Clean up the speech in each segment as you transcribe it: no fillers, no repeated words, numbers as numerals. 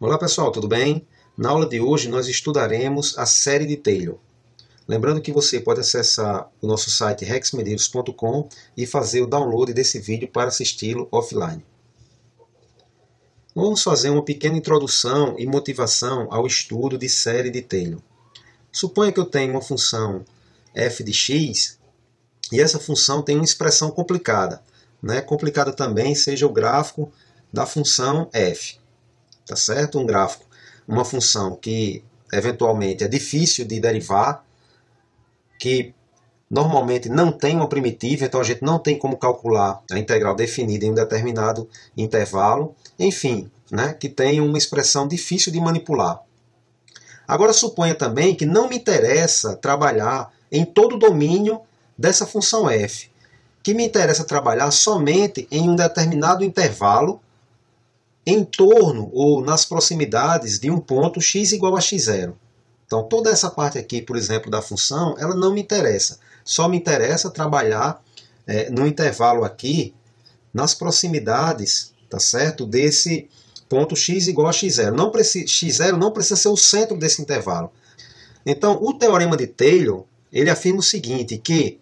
Olá pessoal, tudo bem? Na aula de hoje nós estudaremos a série de Taylor. Lembrando que você pode acessar o nosso site rexmedeiros.com e fazer o download desse vídeo para assisti-lo offline. Vamos fazer uma pequena introdução e motivação ao estudo de série de Taylor. Suponha que eu tenho uma função f de x e essa função tem uma expressão complicada. Complicada também seja o gráfico da função f. Tá certo? Um gráfico, uma função que eventualmente é difícil de derivar, que normalmente não tem uma primitiva, então a gente não tem como calcular a integral definida em um determinado intervalo, enfim, que tem uma expressão difícil de manipular. Agora suponha também que não me interessa trabalhar em todo o domínio dessa função f, que me interessa trabalhar somente em um determinado intervalo em torno ou nas proximidades de um ponto x igual a x0. Então, toda essa parte aqui, por exemplo, da função, ela não me interessa. Só me interessa trabalhar no intervalo aqui, nas proximidades, tá certo? Desse ponto x igual a x0. X0 não precisa ser o centro desse intervalo. Então, o teorema de Taylor, ele afirma o seguinte, que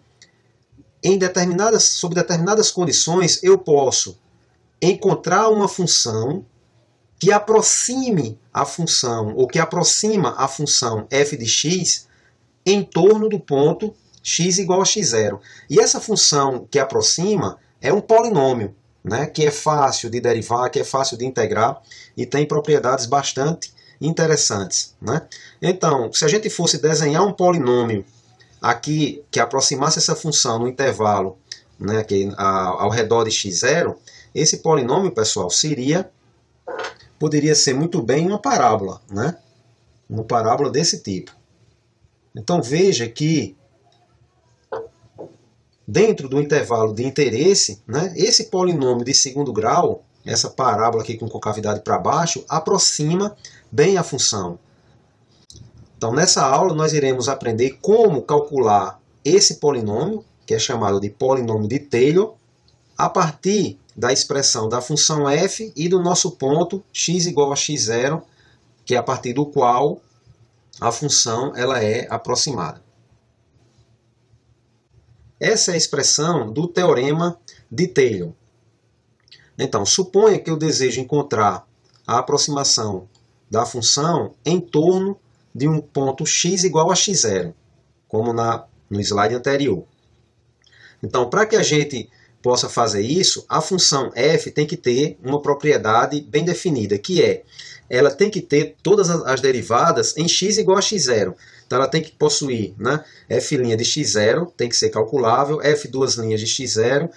sob determinadas condições, eu posso encontrar uma função que aproxime a função, ou que aproxima a função f de x em torno do ponto x igual a x0. E essa função que aproxima é um polinômio, que é fácil de derivar, que é fácil de integrar e tem propriedades bastante interessantes. Então, se a gente fosse desenhar um polinômio aqui que aproximasse essa função no intervalo aqui, ao redor de x0, esse polinômio, pessoal, poderia ser muito bem uma parábola, uma parábola desse tipo. Então veja que dentro do intervalo de interesse, esse polinômio de segundo grau, essa parábola aqui com concavidade para baixo, aproxima bem a função. Então nessa aula nós iremos aprender como calcular esse polinômio, que é chamado de polinômio de Taylor, a partir da expressão da função f e do nosso ponto x igual a x0, que é a partir do qual a função ela é aproximada. Essa é a expressão do teorema de Taylor. Então, suponha que eu desejo encontrar a aproximação da função em torno de um ponto x igual a x0, como no slide anterior. Então, para que a gente possa fazer isso, a função f tem que ter uma propriedade bem definida, que é, ela tem que ter todas as derivadas em x igual a x0. Então ela tem que possuir f' de x0, tem que ser calculável, f duas linhas de x0,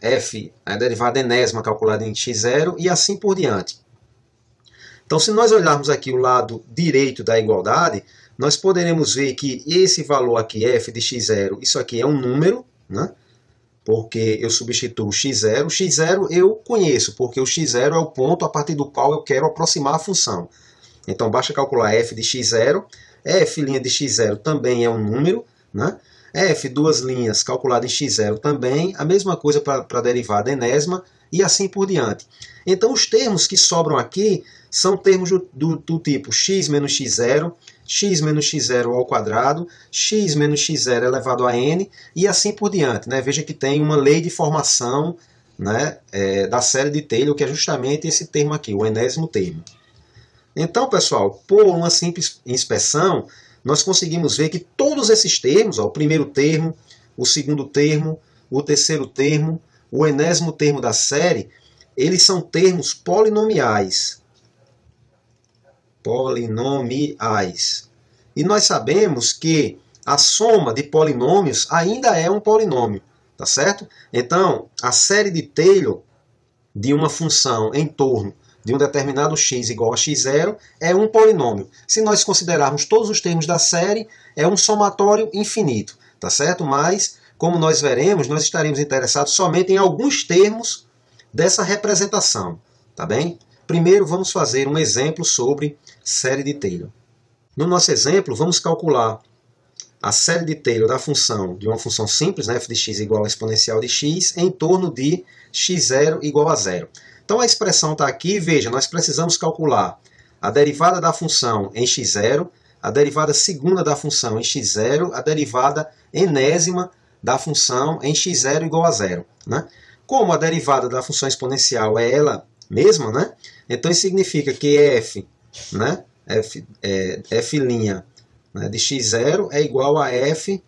f a derivada enésima calculada em x0 e assim por diante. Então se nós olharmos aqui o lado direito da igualdade, nós poderemos ver que esse valor aqui, f de x0, isso aqui é um número, porque eu substituo x0. x0 eu conheço, porque o x0 é o ponto a partir do qual eu quero aproximar a função. Então basta calcular f de x0. f' de x0 também é um número. f duas linhas calculada em x0 também. A mesma coisa para a derivada enésima e assim por diante. Então os termos que sobram aqui são termos do tipo x menos x0, x menos x0 ao quadrado, x menos x0 elevado a n, e assim por diante. Veja que tem uma lei de formação da série de Taylor, que é justamente esse termo aqui, o enésimo termo. Então, pessoal, por uma simples inspeção, nós conseguimos ver que todos esses termos, o primeiro termo, o segundo termo, o terceiro termo, o enésimo termo da série, eles são termos polinomiais. E nós sabemos que a soma de polinômios ainda é um polinômio, tá certo? Então, a série de Taylor de uma função em torno de um determinado x igual a x0 é um polinômio. Se nós considerarmos todos os termos da série, é um somatório infinito, tá certo? Mas, como nós veremos, nós estaremos interessados somente em alguns termos dessa representação, tá bem? Primeiro, vamos fazer um exemplo sobre série de Taylor. No nosso exemplo, vamos calcular a série de Taylor de uma função simples, f de x igual a exponencial de x, em torno de x0 igual a 0. Então a expressão está aqui, veja, nós precisamos calcular a derivada da função em x0, a derivada segunda da função em x0, a derivada enésima da função em x0 igual a zero. Né? Como a derivada da função exponencial é ela mesma, né? Então isso significa que f, né? f' né, de x0 é igual a f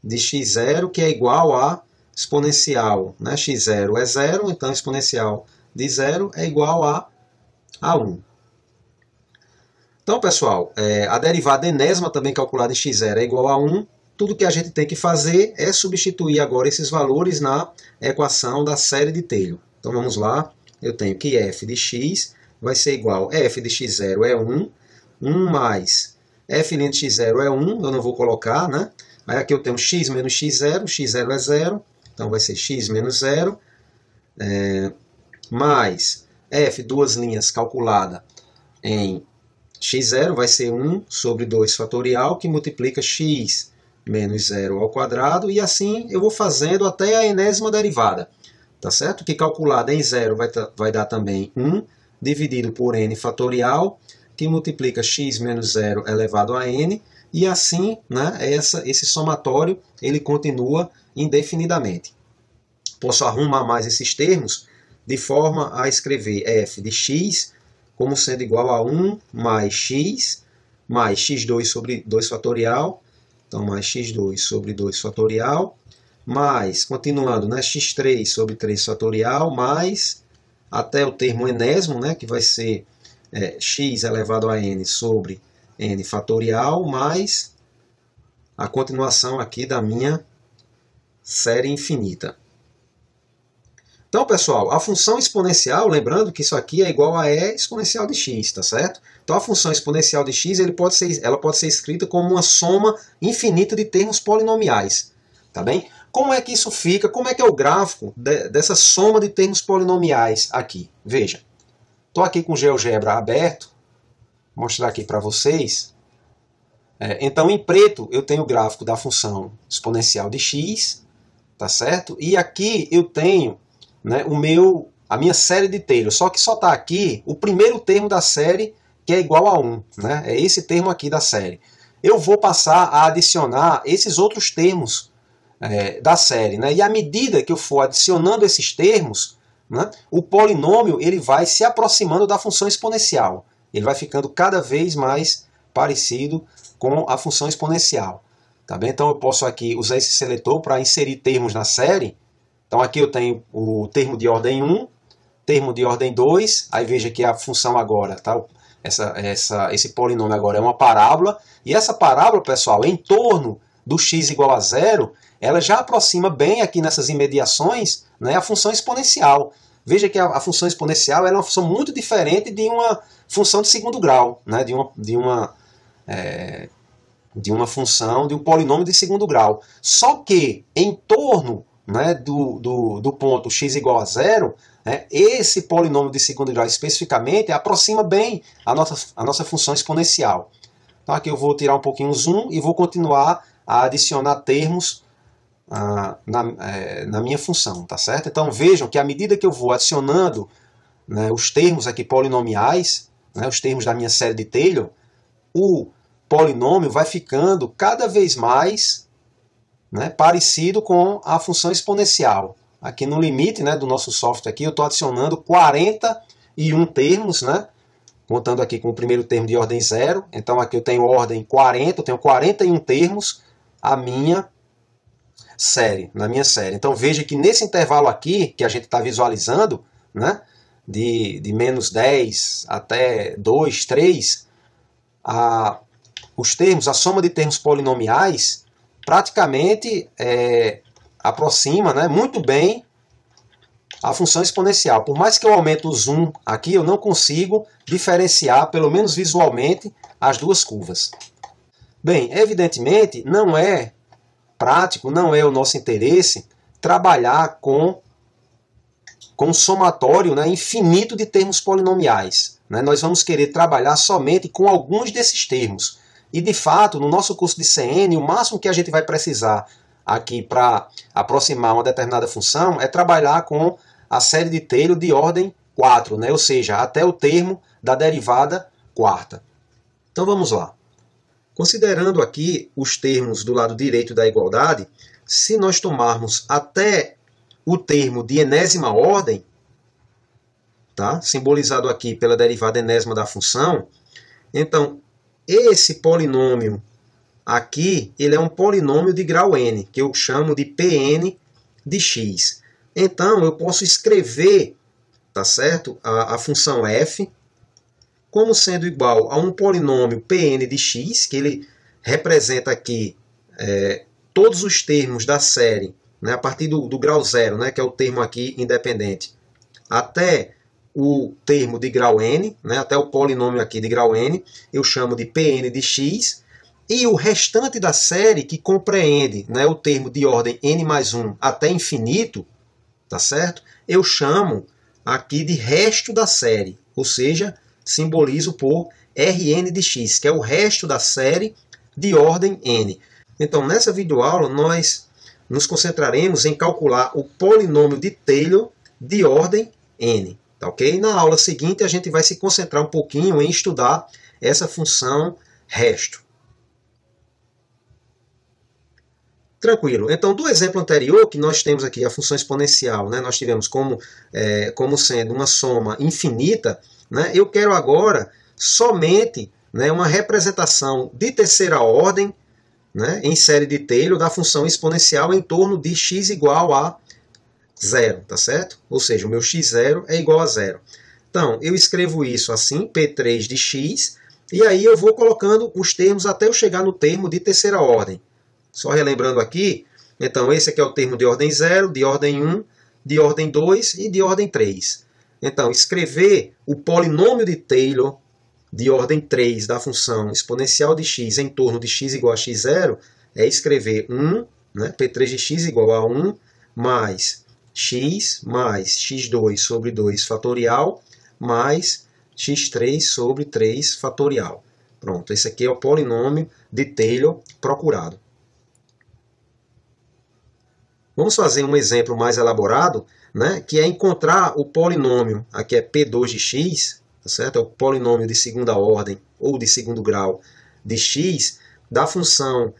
de x0, que é igual a exponencial. Né? x0 é 0, então exponencial de 0 é igual a 1. Então, pessoal, a derivada enésima também calculada em x0 é igual a 1. Tudo que a gente tem que fazer é substituir agora esses valores na equação da série de Taylor. Então, vamos lá. Eu tenho que f de x vai ser igual a f de x0 é 1. 1 mais f' de x0 é 1. Eu não vou colocar, né? Aí aqui eu tenho x menos x0. x0 é 0. Então, vai ser x menos 0. Mais f, duas linhas, calculada em x0 vai ser 1 sobre 2 fatorial, que multiplica x menos 0 ao quadrado, e assim eu vou fazendo até a enésima derivada, tá certo? Que calculada em 0 vai dar também 1, dividido por n fatorial, que multiplica x menos 0 elevado a n, e assim, né, esse somatório ele continua indefinidamente. Posso arrumar mais esses termos de forma a escrever f de x como sendo igual a 1 mais x2 sobre 2 fatorial, então mais x2 sobre 2 fatorial, mais, continuando, né, x3 sobre 3 fatorial, mais até o termo enésimo, né, que vai ser x elevado a n sobre n fatorial, mais a continuação aqui da minha série infinita. Então, pessoal, a função exponencial, lembrando que isso aqui é igual a e exponencial de x, tá certo? Então, a função exponencial de x ela pode ser escrita como uma soma infinita de termos polinomiais, tá bem? Como é que isso fica? Como é que é o gráfico dessa soma de termos polinomiais aqui? Veja, estou aqui com o GeoGebra aberto, vou mostrar aqui para vocês. Então, em preto, eu tenho o gráfico da função exponencial de x, tá certo? E aqui eu tenho, né, a minha série de Taylor, só que só está aqui o primeiro termo da série, que é igual a 1. Né? É esse termo aqui da série. Eu vou passar a adicionar esses outros termos da série. Né? E à medida que eu for adicionando esses termos, né, o polinômio ele vai se aproximando da função exponencial. Ele vai ficando cada vez mais parecido com a função exponencial. Tá bem? Então eu posso aqui usar esse seletor para inserir termos na série. Então aqui eu tenho o termo de ordem 1, termo de ordem 2, aí veja que a função agora, tá? Esse polinômio agora é uma parábola, e essa parábola, pessoal, em torno do x igual a 0, ela já aproxima bem aqui nessas imediações, né, a função exponencial. Veja que a função exponencial ela é uma função muito diferente de uma função de segundo grau, né, de uma função, de um polinômio de segundo grau. Só que em torno, né, do ponto x igual a 0, né, esse polinômio de segundo grau especificamente aproxima bem a nossa função exponencial. Então aqui eu vou tirar um pouquinho o zoom e vou continuar a adicionar termos na minha função, tá certo? Então vejam que à medida que eu vou adicionando, né, os termos aqui polinomiais, né, os termos da minha série de Taylor, o polinômio vai ficando cada vez mais, né, parecido com a função exponencial. Aqui no limite, né, do nosso software aqui, eu estou adicionando 41 termos, né, contando aqui com o primeiro termo de ordem 0. Então aqui eu tenho ordem 40, eu tenho 41 termos na minha série. Então veja que nesse intervalo aqui, que a gente está visualizando, né, de menos 10 até 2, 3, os termos, a soma de termos polinomiais, praticamente aproxima, né, muito bem a função exponencial. Por mais que eu aumente o zoom aqui, eu não consigo diferenciar, pelo menos visualmente, as duas curvas. Bem, evidentemente, não é prático, não é o nosso interesse trabalhar com um somatório, né, infinito de termos polinomiais. Né? Nós vamos querer trabalhar somente com alguns desses termos. E, de fato, no nosso curso de CN, o máximo que a gente vai precisar aqui para aproximar uma determinada função é trabalhar com a série de Taylor de ordem 4, né? Ou seja, até o termo da derivada quarta. Então vamos lá. Considerando aqui os termos do lado direito da igualdade, se nós tomarmos até o termo de enésima ordem, tá? Simbolizado aqui pela derivada enésima da função, então esse polinômio aqui, ele é um polinômio de grau n, que eu chamo de Pn de x. Então eu posso escrever, tá certo? A função f como sendo igual a um polinômio Pn de x, que ele representa aqui todos os termos da série, né, a partir do grau 0, né, que é o termo aqui independente, até o termo de grau n, né, até o polinômio aqui de grau n, eu chamo de Pn de x, e o restante da série, que compreende, né, o termo de ordem n mais 1 até infinito, tá certo? Eu chamo aqui de resto da série, ou seja, simbolizo por Rn de x, que é o resto da série de ordem n. Então, nessa videoaula, nós nos concentraremos em calcular o polinômio de Taylor de ordem n. Tá, ok? Na aula seguinte, a gente vai se concentrar um pouquinho em estudar essa função resto. Tranquilo. Então, do exemplo anterior, que nós temos aqui a função exponencial, né, nós tivemos como sendo uma soma infinita, né, eu quero agora somente, né, uma representação de terceira ordem, né, em série de Taylor da função exponencial em torno de x igual a 0, tá certo? Ou seja, o meu x0 é igual a 0. Então, eu escrevo isso assim, P3 de x, e aí eu vou colocando os termos até eu chegar no termo de terceira ordem. Só relembrando aqui, então esse aqui é o termo de ordem 0, de ordem 1, de ordem 2 e de ordem 3. Então, escrever o polinômio de Taylor de ordem 3 da função exponencial de x em torno de x igual a x0 é escrever 1, né, P3 de x igual a 1, mais x2 sobre 2 fatorial, mais x3 sobre 3 fatorial. Pronto, esse aqui é o polinômio de Taylor procurado. Vamos fazer um exemplo mais elaborado, né, que é encontrar o polinômio, aqui é P2 de x, tá certo? É o polinômio de segunda ordem ou de segundo grau de x, da função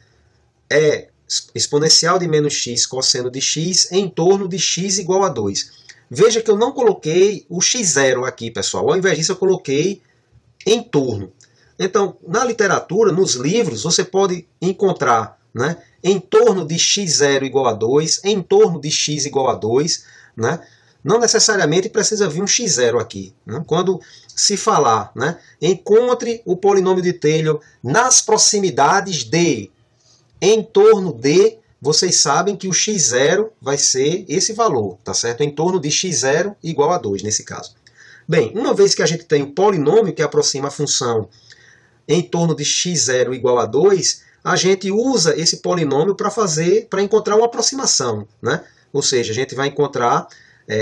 exponencial de menos x cosseno de x em torno de x igual a 2. Veja que eu não coloquei o x0 aqui, pessoal. Ao invés disso, eu coloquei em torno. Então, na literatura, nos livros, você pode encontrar, né, em torno de x0 igual a 2, em torno de x igual a 2, né? Não necessariamente precisa vir um x0 aqui, né? Quando se falar, né, encontre o polinômio de Taylor nas proximidades de, em torno de, vocês sabem que o x0 vai ser esse valor, tá certo? Em torno de x0 igual a 2, nesse caso. Bem, uma vez que a gente tem o polinômio que aproxima a função em torno de x0 igual a 2, a gente usa esse polinômio para encontrar uma aproximação, né? Ou seja, a gente vai encontrar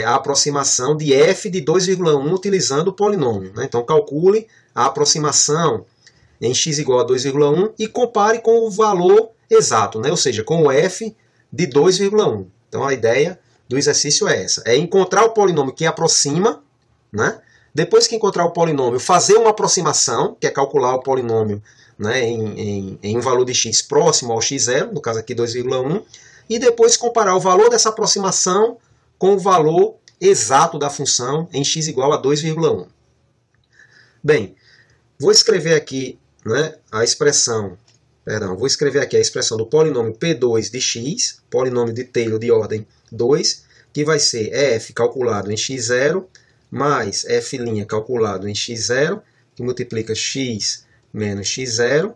a aproximação de f de 2,1 utilizando o polinômio, né? Então, calcule a aproximação em x igual a 2,1 e compare com o valor exato, né? Ou seja, com o f de 2,1. Então, a ideia do exercício é essa. É encontrar o polinômio que aproxima, né? Depois que encontrar o polinômio, fazer uma aproximação, que é calcular o polinômio, né, em um valor de x próximo ao x0, no caso aqui 2,1, e depois comparar o valor dessa aproximação com o valor exato da função em x igual a 2,1. Bem, vou escrever aqui, né, vou escrever aqui a expressão do polinômio P2 de x, polinômio de Taylor de ordem 2, que vai ser f calculado em x0, mais f' calculado em x0, que multiplica x menos x0,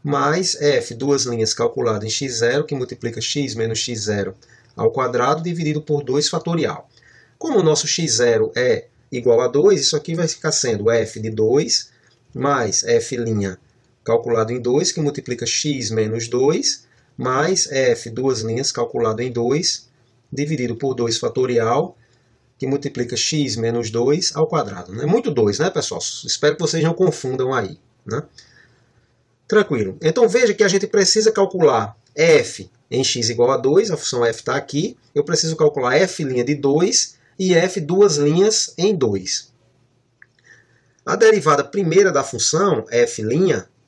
mais f, duas linhas, calculado em x0, que multiplica x menos x0 ao quadrado, dividido por 2 fatorial. Como o nosso x0 é igual a 2, isso aqui vai ficar sendo f de 2, mais f' calculado em 2, que multiplica x menos 2, mais f, duas linhas, calculado em 2, dividido por 2 fatorial, que multiplica x menos 2 ao quadrado. É muito 2, né, pessoal? Espero que vocês não confundam aí, né? Tranquilo. Então veja que a gente precisa calcular f em x igual a 2, a função f está aqui. Eu preciso calcular f' de 2 e f duas linhas em 2. A derivada primeira da função, f'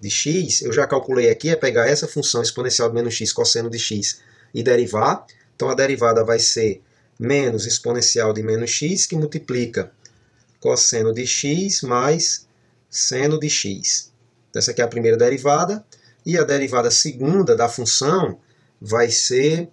de x, eu já calculei aqui, é pegar essa função exponencial de menos x cosseno de x e derivar. Então a derivada vai ser menos exponencial de menos x, que multiplica cosseno de x mais seno de x. Essa aqui é a primeira derivada. E a derivada segunda da função vai ser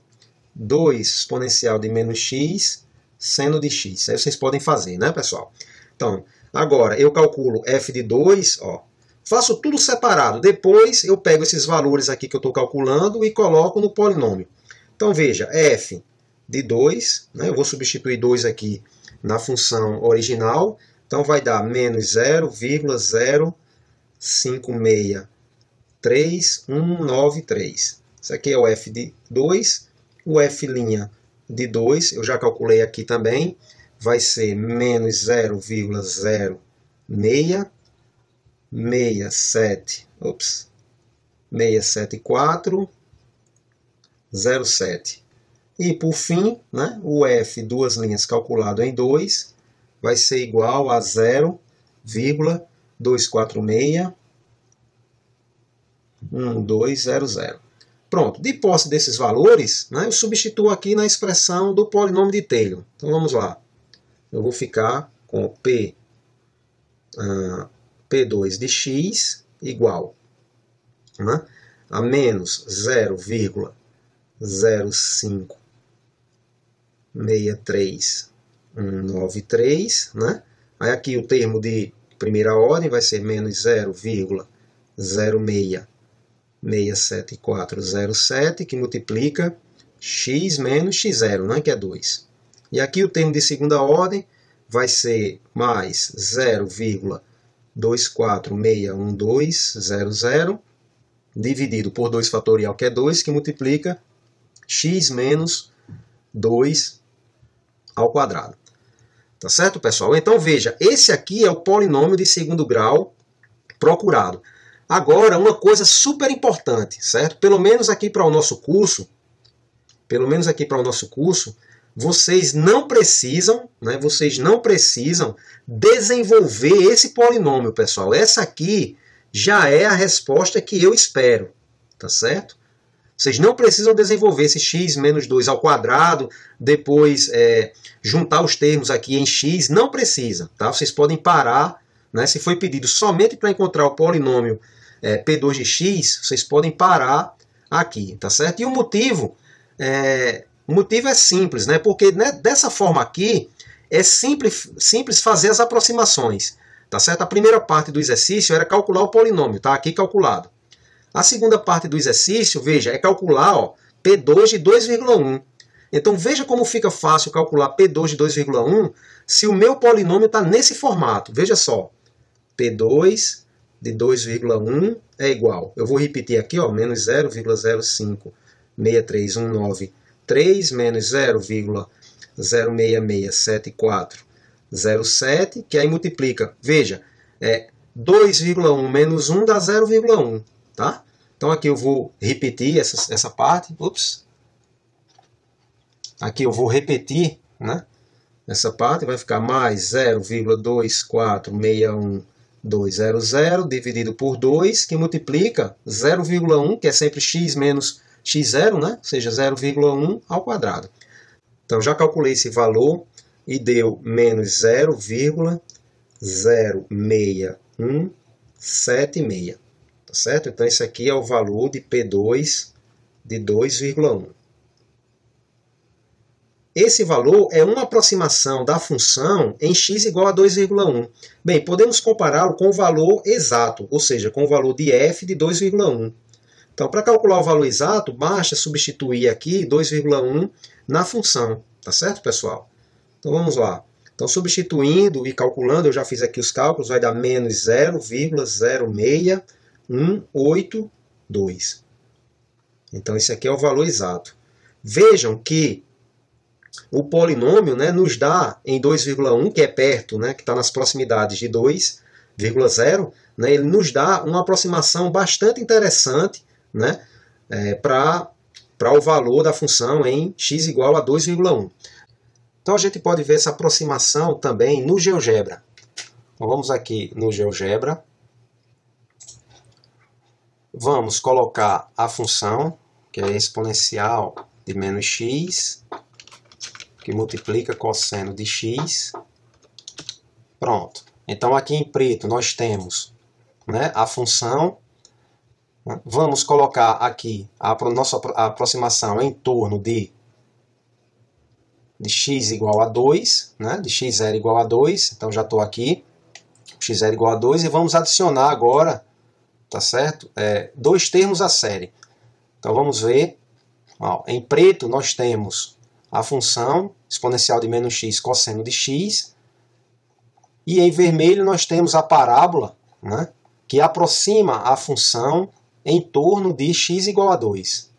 2 exponencial de menos x seno de x. Aí vocês podem fazer, né, pessoal? Então, agora eu calculo f de 2, ó, faço tudo separado. Depois eu pego esses valores aqui que eu estou calculando e coloco no polinômio. Então, veja, f de 2, né, eu vou substituir 2 aqui na função original. Então, vai dar menos 0,0563,193. Isso aqui é o f de 2. O f' de 2, eu já calculei aqui também, vai ser menos 0,67407. E, por fim, né, o f duas linhas calculado em 2 vai ser igual a 0,2461200. Pronto, de posse desses valores, né, eu substituo aqui na expressão do polinômio de Taylor. Então vamos lá. Eu vou ficar com P2 de x igual, né, a menos 0,0563193, né? Aí aqui o termo de primeira ordem vai ser menos 0,067407, que multiplica x menos x0, né, que é 2. E aqui o termo de segunda ordem vai ser mais 0,24611200, dividido por 2 fatorial, que é 2, que multiplica x menos 2 ao quadrado. Tá certo, pessoal? Então, veja, esse aqui é o polinômio de segundo grau procurado. Agora, uma coisa super importante, certo? Pelo menos aqui para o nosso curso, vocês não precisam, né? Vocês não precisam desenvolver esse polinômio, pessoal. Essa aqui já é a resposta que eu espero, tá certo? Vocês não precisam desenvolver esse x menos 2 ao quadrado, depois juntar os termos aqui em x, não precisa, tá? Vocês podem parar, né? Se foi pedido somente para encontrar o polinômio P2 de x, vocês podem parar aqui, tá certo? E o motivo é simples, né? Porque, né, dessa forma aqui é simples fazer as aproximações, tá certo? A primeira parte do exercício era calcular o polinômio, tá aqui calculado. A segunda parte do exercício, veja, é calcular, ó, P2 de 2,1. Então veja como fica fácil calcular P2 de 2,1 se o meu polinômio está nesse formato. Veja só, P2 de 2,1 é igual. Eu vou repetir aqui, ó, menos 0,0563193 menos 0,0667407, que aí multiplica. Veja, 2,1 menos 1 dá 0,1. Tá? Então aqui eu vou repetir essa parte. Ups. Aqui eu vou repetir, né, essa parte. Vai ficar mais 0,2461200 dividido por 2, que multiplica 0,1, que é sempre x menos x0, né? Ou seja, 0,1 ao quadrado. Então já calculei esse valor e deu menos 0,06176. Tá certo? Então, esse aqui é o valor de P2 de 2,1. Esse valor é uma aproximação da função em x igual a 2,1. Bem, podemos compará-lo com o valor exato, ou seja, com o valor de f de 2,1. Então, para calcular o valor exato, basta substituir aqui 2,1 na função. Tá certo, pessoal? Então, vamos lá. Então, substituindo e calculando, eu já fiz aqui os cálculos, vai dar menos 0,06182. Então, esse aqui é o valor exato. Vejam que o polinômio, né, nos dá em 2,1, que é perto, né, que está nas proximidades de 2,0, né, ele nos dá uma aproximação bastante interessante, né, para o valor da função em x igual a 2,1. Então a gente pode ver essa aproximação também no GeoGebra. Então vamos aqui no GeoGebra. Vamos colocar a função, que é exponencial de menos x, que multiplica cosseno de x. Pronto. Então aqui em preto nós temos, né, a função. Vamos colocar aqui a nossa aproximação em torno de x igual a 2, né, de x0 igual a 2. Então já estou aqui, x0 igual a 2, e vamos adicionar agora, tá certo? Dois termos à série. Então vamos ver, ó, em preto nós temos a função exponencial de menos x cosseno de x, e em vermelho nós temos a parábola, né, que aproxima a função em torno de x igual a 2.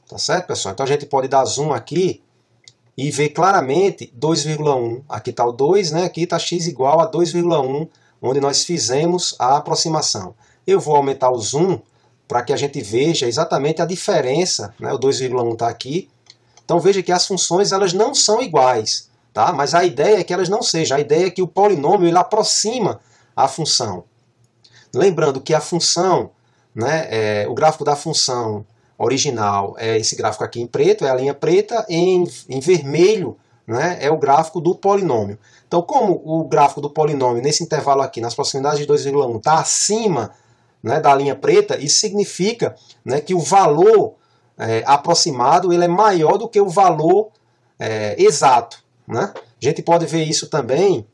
Tá certo, pessoal? Então a gente pode dar zoom aqui e ver claramente 2,1. Aqui está o 2, né? Aqui está x igual a 2,1, onde nós fizemos a aproximação. Eu vou aumentar o zoom para que a gente veja exatamente a diferença, né? O 2,1 está aqui. Então veja que as funções elas não são iguais, tá? Mas a ideia é que elas não sejam. A ideia é que o polinômio ele aproxima a função. Lembrando que a função, né, o gráfico da função original é esse gráfico aqui em preto, é a linha preta, em vermelho, né, é o gráfico do polinômio. Então, como o gráfico do polinômio nesse intervalo aqui, nas proximidades de 2,1, está acima, né, da linha preta, isso significa, né, que o valor aproximado ele é maior do que o valor exato. Né? A gente pode ver isso também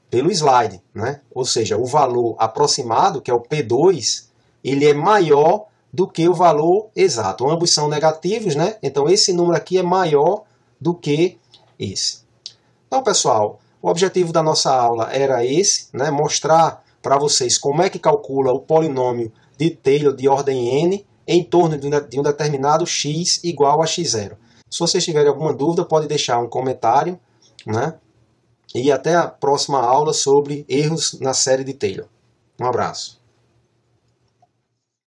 pelo slide, né? Ou seja, o valor aproximado, que é o P2, ele é maior do que o valor exato. Ambos são negativos, né? Então esse número aqui é maior do que esse. Então, pessoal, o objetivo da nossa aula era esse, né? Mostrar para vocês como é que calcula o polinômio de Taylor de ordem n em torno de um determinado x igual a x0. Se vocês tiverem alguma dúvida, pode deixar um comentário, né? E até a próxima aula sobre erros na série de Taylor. Um abraço.